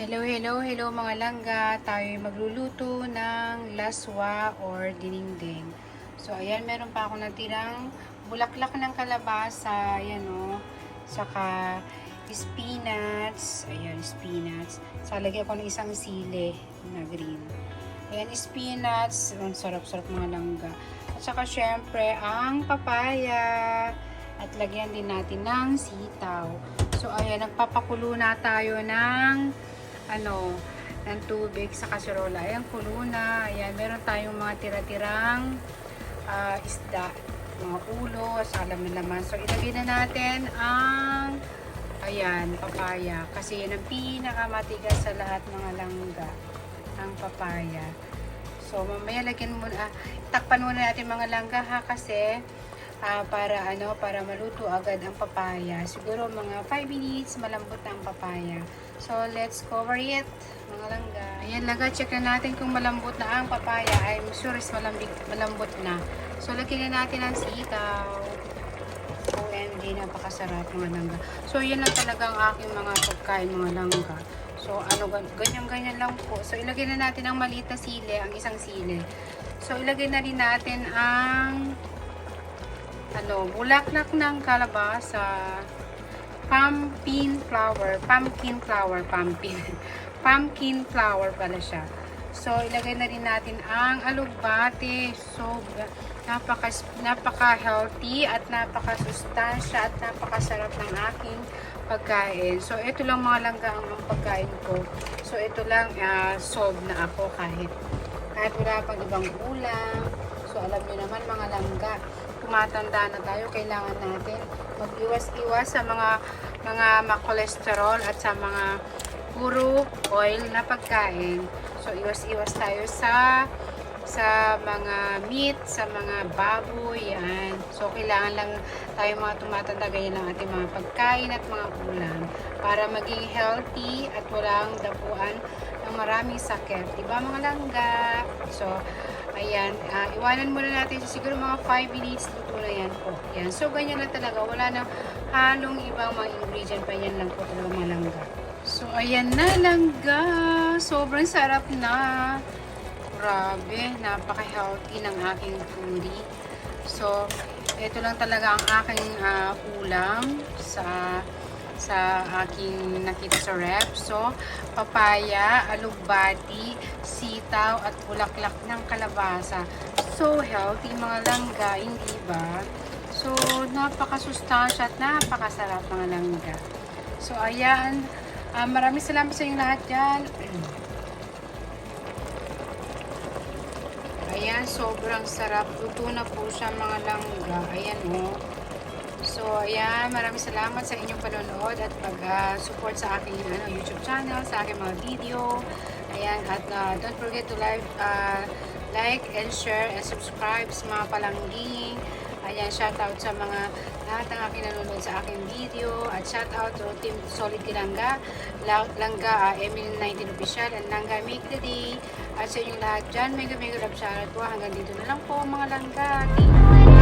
Hello, hello, hello mga langga. Tayo magluluto ng laswa or dininding. So, ayan, meron pa ako natirang bulaklak ng kalabasa. Ayan o. Saka spinach. Ayan, spinach. So, lagyan ko ng isang sili na green. Ayan, spinach. Ang sarap-sarap mga langga. At saka, syempre, ang papaya. At lagyan din natin ng sitaw. So, ayan, nagpapakulo na tayo ng ng tubig sa kaserola. Ayan, kulo na. Ayan, meron tayong mga tira-tirang isda, mga ulo, salam na laman. So, ilagay na natin ang papaya. Kasi yan ang pinakamatigas sa lahat mga langga, ang papaya. So, mamaya lagyan muna, takpan muna natin mga langga ha, kasi para maluto agad ang papaya. Siguro mga 5 minutes malambot na ang papaya. So, let's cover it, mga langga. Ayan, langga, check na natin kung malambot na ang papaya. I'm sure is malambot na. So, lagyan na natin ang sitaw. OMG, napakasarap, mga langga. So, yan lang talaga ang aking mga pagkain, mga langga. So, ganyan-ganyan lang po. So, ilagay na natin ang maliit na sili, ang isang sili. So, ilagay na rin natin ang bulaklak ng kalabasa, pumpkin flower pala siya. So, ilagay na rin natin ang alugbate. So, napaka-healthy at napaka-sustansya at napakasarap ng aking pagkain. So, ito lang mga langga ang pagkain ko. So, ito lang, solve na ako kahit wala pang ibang ulam. So, alam niyo naman mga langga, tumatanda na tayo, kailangan natin mag-iwas-iwas sa mga cholesterol at sa mga puro oil na pagkain. So, iwas-iwas tayo sa mga meat, sa mga baboy, yan. So, kailangan lang tayo mga tumatanda, ganyan lang ating mga pagkain at mga ulam para maging healthy at walang dapuan ng maraming sakit. Diba mga langga? So, ayan, iwanan muna natin siguro mga 5 minutes, luto na yan po. Yan. So, ganyan lang talaga. Wala nang halong ibang mga ingredient pa. Yan lang po talaga mga langga. So, ayan na langga. Sobrang sarap na. Grabe, napaka-healthy ng aking foodie. So, ito lang talaga ang aking ulam sa aking nakita sa rep. So, papaya, alugbati, sitaw, at bulaklak ng kalabasa. So, healthy mga langga, hindi ba? So, napakasustansya at napakasarap mga langga. So, ayan. Maraming salamat sa inyo lahat dyan. Ayan, sobrang sarap. Luto na po siya mga langga. Ayan o. So, ayan, maraming salamat sa inyong panonood at pag-support sa aking YouTube channel, sa aking mga video. Ayan, at don't forget to like and share and subscribe sa mga palangging. Ayan, shoutout sa mga lahat ng aking nanonood sa aking video. At shoutout to Team Solid Langga, Emily 19 Official, and Langga Make the Day. At sa inyong lahat dyan, mega love shoutout po. Hanggang dito na lang po mga langga. Thank you.